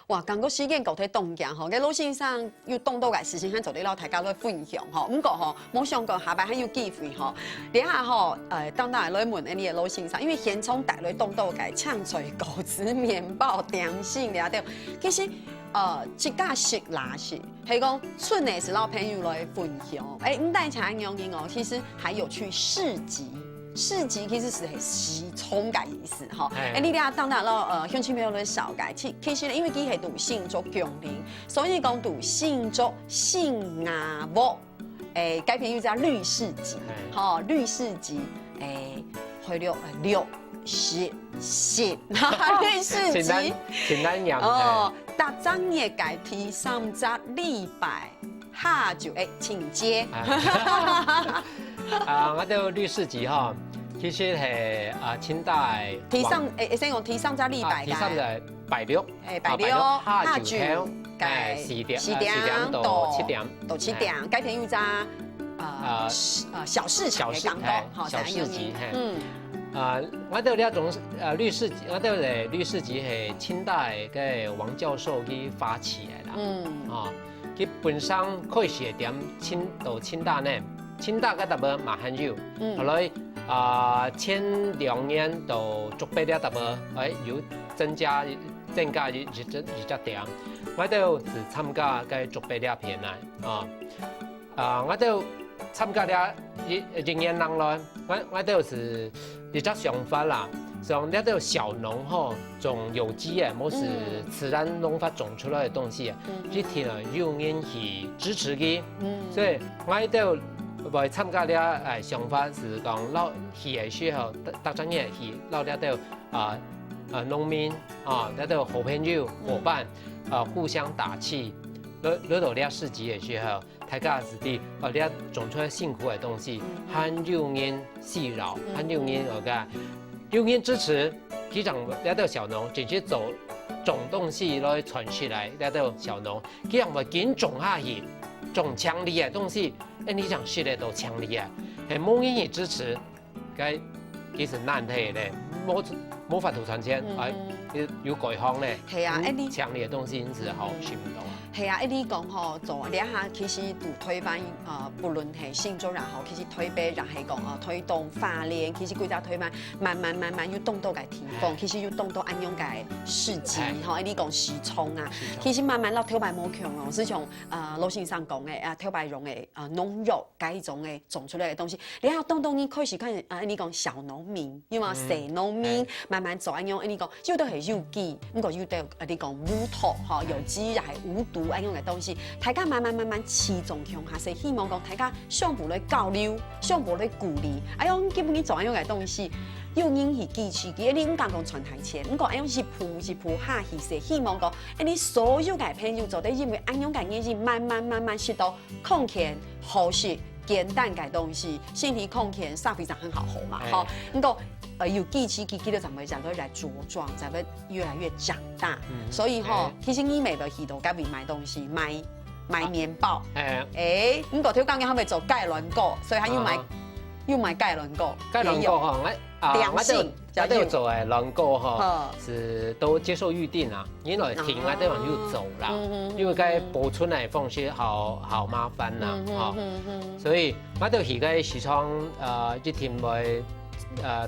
哇，刚个时间够睇动静吼，个老先生要动到个事情，喺做啲老大家来分享吼。不过吼，冇想过下摆还有机会吼。你下吼，当然来问你个老先生，因为现从带来动到个呛脆果子面包点心了对。其实一家食啦是，係讲村内是老朋友来分享。唔但係咁樣哦，其實還有去市集。市集其實是西衝嘅意思，吼。你哋當然咯，鄉親朋友嚟小解，其實因為佢係讀新竹強寧，所以講讀新竹新亞木，改編又叫綠市集，吼綠市集，去了綠市集，綠市集，簡單樣哦，搭張嘢改提三隻禮拜，下就請接。我哋綠市集吼，其實係清代提上先講提上隻禮拜，提上就拜六，拜六下就4點到7點，改編有隻小市場嘅感覺，小市集，我哋呢一種綠市集，我哋嚟綠市集係清代嘅王教授佢發起嘅啦，佢本身開始點清大呢，清大嗰度冇馬漢友，後來前2年到逐步了，度冇有增加一隻點，我哋是參加嘅逐步了片來，我哋參加了1年lang咯，我哋是一隻想法啦，像呢啲小農吼種有機嘅，冇是自然農法種出來嘅東西，呢條有人去支持佢，所以我哋為參加了想法是講老去嘅時候，大專業去老呢啲農民呢啲好朋友夥伴互相打氣。攞到呢市集嘅時候，大家是啲呢種出來辛苦嘅東西，很有人喜擾，很有人有人支持，佢讓呢啲小農直接種東西來傳出來，呢啲小農佢讓咪緊種下去，種強力嘅東西，你講食咧都強力啊，係冇人去支持，佢其實難題咧，冇法度傳承，要改行咧，強力嘅東西是好食唔到。係啊，你講吼做呢下其實都推翻不論係新竹然後其實推背然係講推動花蓮，其實規則推翻慢慢要動到嘅地方，其實要動到安樣嘅市集吼，你講時衝啊，其實慢慢落挑白冇強哦，是從老先生講嘅挑白用嘅農藥改種嘅種出來嘅東西，你下動你開始看你講小農民，因為小農民慢慢做安樣，你講要都係有機，唔過要到你講無毒吼，有機又係無毒。安樣嘅東西，大家慢慢持重強下，是希望講大家相互來交流，相互來鼓勵。哎喲，基本你做安樣嘅東西，有人去支持佢，你唔敢講傳台前，唔講安樣是鋪下去，是希望講，你所有嘅朋友做得因為安樣嘅嘢是慢慢識到抗權、好食、簡單嘅東西，身體抗權沙非常很好嘛，好，唔過。有記起佢就怎麼講都來茁壯，才會越來越長大。所以吼，其實你每個去到隔壁買東西，買麵包。唔過條講嘅佢咪做芥蘭果，所以佢要買芥蘭果。芥蘭果吼，我都做誒蘭果吼，是都接受預定啊，因為停我都往要走啦，因為該保存嘅方式好麻煩啦，吼，所以我都去個市場一天會。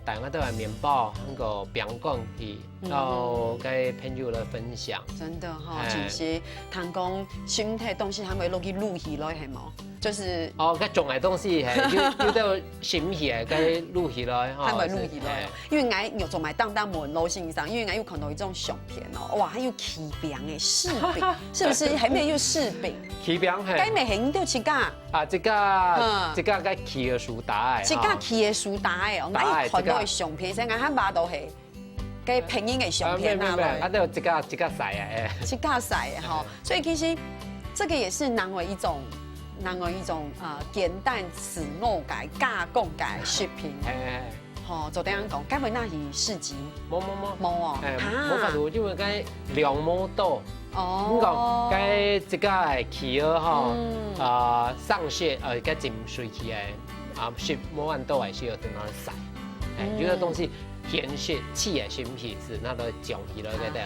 帶我哋嘅麵包，那個餅乾去，然後跟朋友來分享。真的哈，其實談講身體東西，係咪落去錄起來係冇？就是佢種嘅東西係要到閃起嘅，跟錄起來。係咪錄起來？因為我做埋當門路線上，因為我有看到一種相片哦，哇，還有起餅嘅柿餅，是不是？係咪有柿餅？起餅係。該咪係到一家？一家個起嘅樹打嘅。一家起嘅樹打嘅，我看到嘅相片，先眼黑馬到係。嘅拼音嘅相片啊，啊都有一家曬一家曬哈，所以其實這個也是難為一種簡單自我嘅加工嘅食品。吼，就這樣講，該會那是市集？冇哦，冇法度，因為該量冇多。咁講，該一家係企鵝吼，上雪該浸水起嘅，食冇按多係需要點樣曬。有的东西显示气的形式是那个讲起来个的。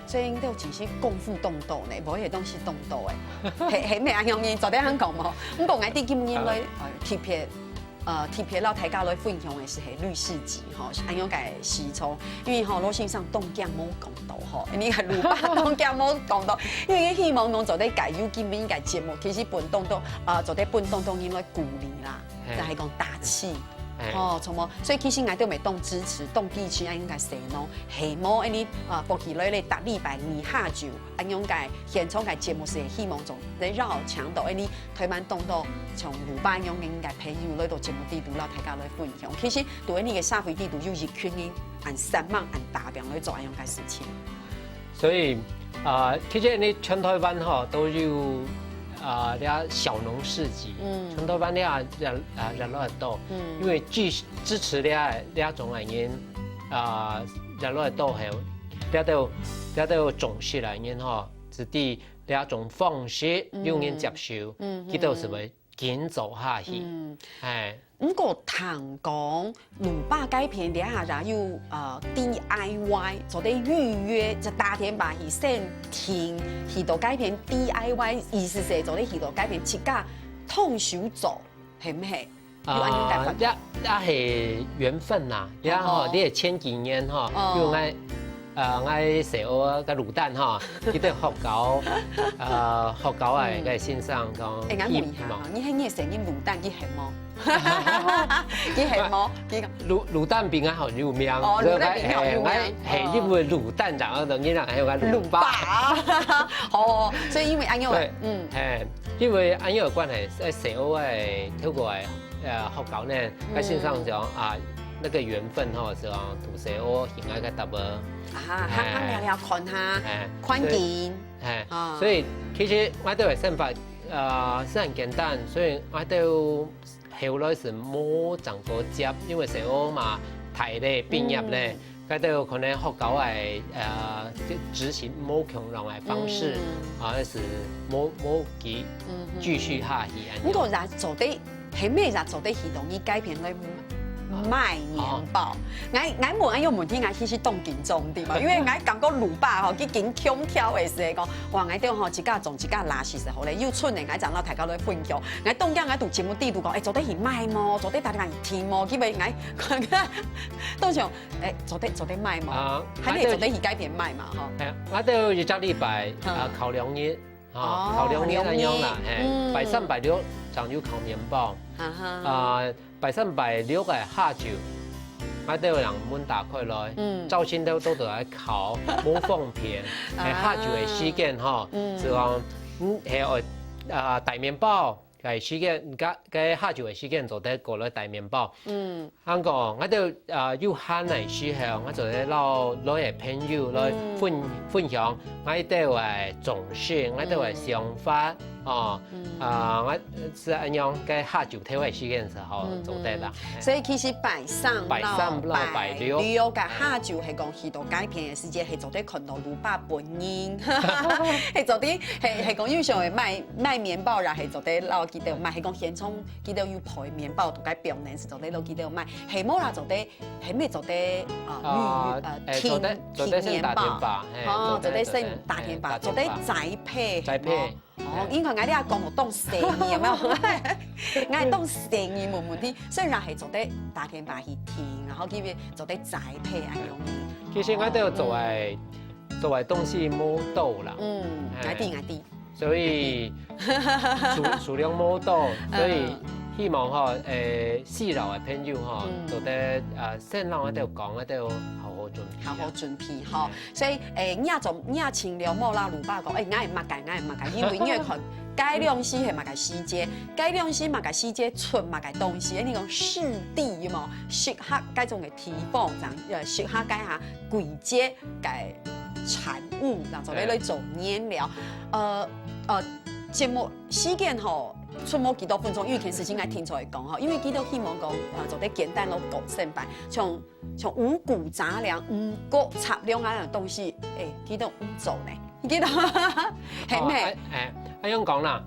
所以都真是功夫动刀呢，无迄东西动刀的，系咩啊？用伊昨天肯讲无？我讲我哋今年来特别老大家来分享的是律师集吼，安样个西抽，因为路线上动姜冇讲到吼，你看鲁巴动姜冇讲到，因为希望侬做啲介有今年嘅节目，其实本动动做啲本动动应该鼓励啦，就系讲打气。从么？所以其实我都未当支持，当支持安样个谁喏？系冇安尼播起来咧，逐礼拜二下晝安样个现场个节目是希望做在绕墙度安尼推慢动到从鲁班样应该朋友来到节目地度啦，大家来分享。其实对安尼个社会地度有一群人按3万按大量来做安样个事情。所以其实你全台湾都有。啲小农市集，全台湾啲人落多，因为支持啲種嘅人，人落多係，啲都重視嚟人係啲啲種方式有人接受，佢都是會堅做下去，係。不過聽講魯霸改片底下有DIY 做啲預約，就打電話去先聽，去到改片 DIY 意思係做啲去到改片自家通手做，係唔係？一係緣分啦，你係前幾年因為我食我個滷蛋佢都學搞係個先生講。我問下，你係食啲滷蛋，佢係冇？佢係冇？滷蛋餅好有名，滷蛋餅好有名，係因為滷蛋然後等於人係有個滷巴。哦，所以因為安樣因為安樣嘅關係，喺食我係透過係學搞呢，個先生講那個緣分是講同食我現在個答案。聊看下，看見，所以其實我都係生活是很簡單，所以我都後來是冇長過接，因為食我嘛睇咧畢業咧，佢都可能學搞係執行冇強人嘅方式，是冇繼續下去。不過人做啲係咩人做啲系統以改變嚟賣年報，我問問題，我其實當緊重啲嘛，因為我感覺魯霸佢緊強挑嘅時講，哇！我對一家種一家垃圾時候咧，有出嚟我講到大家來分享，我當日我讀節目地度講，做得係賣麼？做得大家聽麼？因為我當場做得賣麼？係你做得係改變賣嘛？我都一個禮拜考2日，考2日咁樣啦，拜3拜6常有考年報，拜3拜6嘅下晝，我都有人門打開來，早先都來考冇放片，下晝嘅時間就講係大麵包。嘅時間，嘅下晝嘅時間就得過來大麵包。香港我都有閒嘅時候，我就咧攞嚟朋友來分享，我都係重視，我都係想法。我是咁樣嘅下晝睇嘅時間時候做得啦。所以其實拜3到拜6嘅下晝係講去到改片嘅時間，係做得看到魯霸本人，係做啲係講有時候係賣麵包，然後係做得撈記得賣，係講現場記得要配麵包同佢表演時做得撈記得賣，係冇啦做得係咩做得甜麵包，做得先大甜包，做得宅配。應該我哋阿講到當生意有冇？我係當生意冇問題，雖然係做得大甜包去甜，然後佢做得宅配係容易。其實我都做為東西冇多啦。我啲。所以數量冇多，所以希望四樓嘅朋友做得先讓我哋講，我哋好好準備。所以你清了冇啦，魯霸講，我係物解，因為佢改良師係物解細節，改良師物解細節出物解東西，你講視地有冇？適合該種嘅地方，適合該下季節嘅產物，然後嚟做燃料。節目時間出冇幾多分鐘，因為其實先係聽出嚟講因為佢都希望講做啲簡單咯，個性版，從五穀雜糧、五穀雜糧嗰樣東西，佢都唔做呢，佢都係咩？咁樣講啦，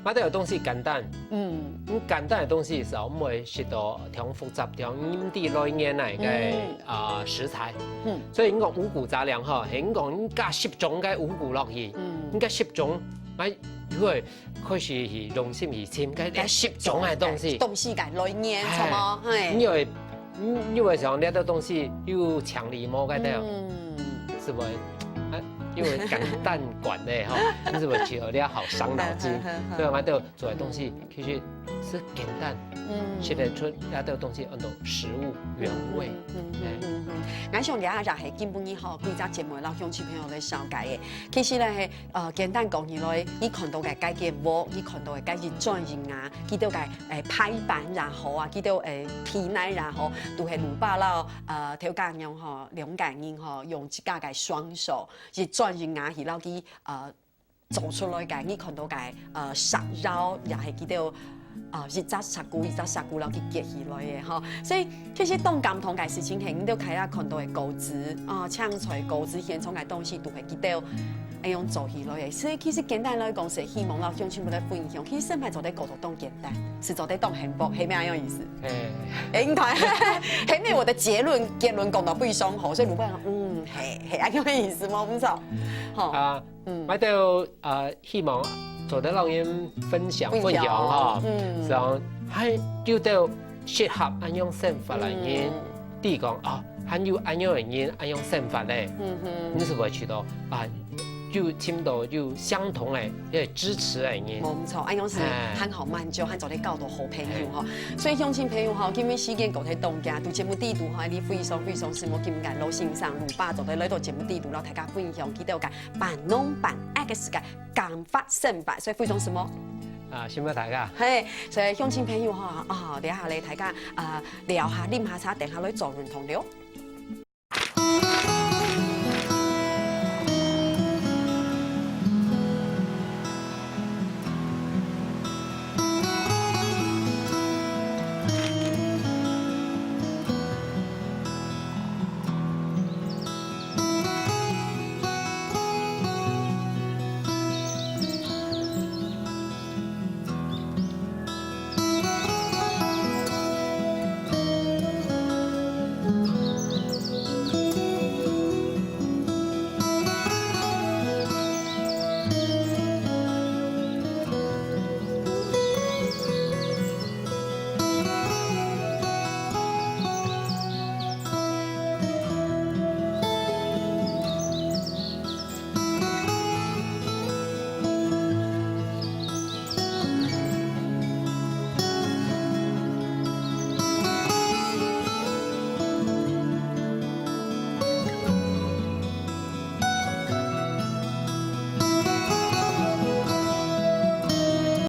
我哋有东西简单，简单的东西是唔会食到挺复杂、挺因地来研来嘅食材，所以讲五谷杂粮吼，係讲加10種嘅五谷落去，應該10種，咪因為開始係用心而簽，該10種嘅東西嘅來研，係嘛？係。因為像呢啲東西有強力膜嗰啲，是不？因為簡單管的哈，你是不是覺得好傷腦筋？所以我哋做嘅東西其實是簡單，吃得出那啲東西很多食物原味。我想了下係基本以後幾隻節目讓鄉親朋友來了解嘅。其實咧係簡單講起來，你看到嘅家嘅鍋，你看到嘅家嘅專業啊，見到嘅排版然後啊，見到皮奶然後，都係魯巴佬調教用嗬兩個人嗬用自家嘅雙手，是專業啊，係撈啲做出來嘅，你看到嘅殺肉又係見到。一隻殺菇，然後去結起來嘅嗬，所以其實當監同嘅事情係，你都睇下看到嘅果子青菜、果子、現種嘅東西都係記得咁樣做起來嘅。所以其實簡單來講，是希望啦，鄉親們來分享。其實唔係做啲過度當簡單，是做啲當幸福，係咩樣意思？你睇，係咪我的結論講到非常好，所以如果係咁嘅意思冇唔錯。我都希望。做得讓人分享哈，然後係叫到適合按樣生活嚟人，第二講還有按樣人按樣生活咧，你是會覺得就聽到就相同嘅一個支持嚟人。冇錯，按樣是很好滿足，很做啲交到好朋友哈。所以鄉親朋友哈，今日時間過喺東家，對節目地圖哈，你非常是我今日老先生魯爸做喺呢度節目地圖，讓大家分享見到嘅辦農辦 X 嘅減法生活，所以非常什麼？先俾大家。係，所以鄉親朋友哈，等下嚟大家聊下、飲下茶，等下嚟做運動了。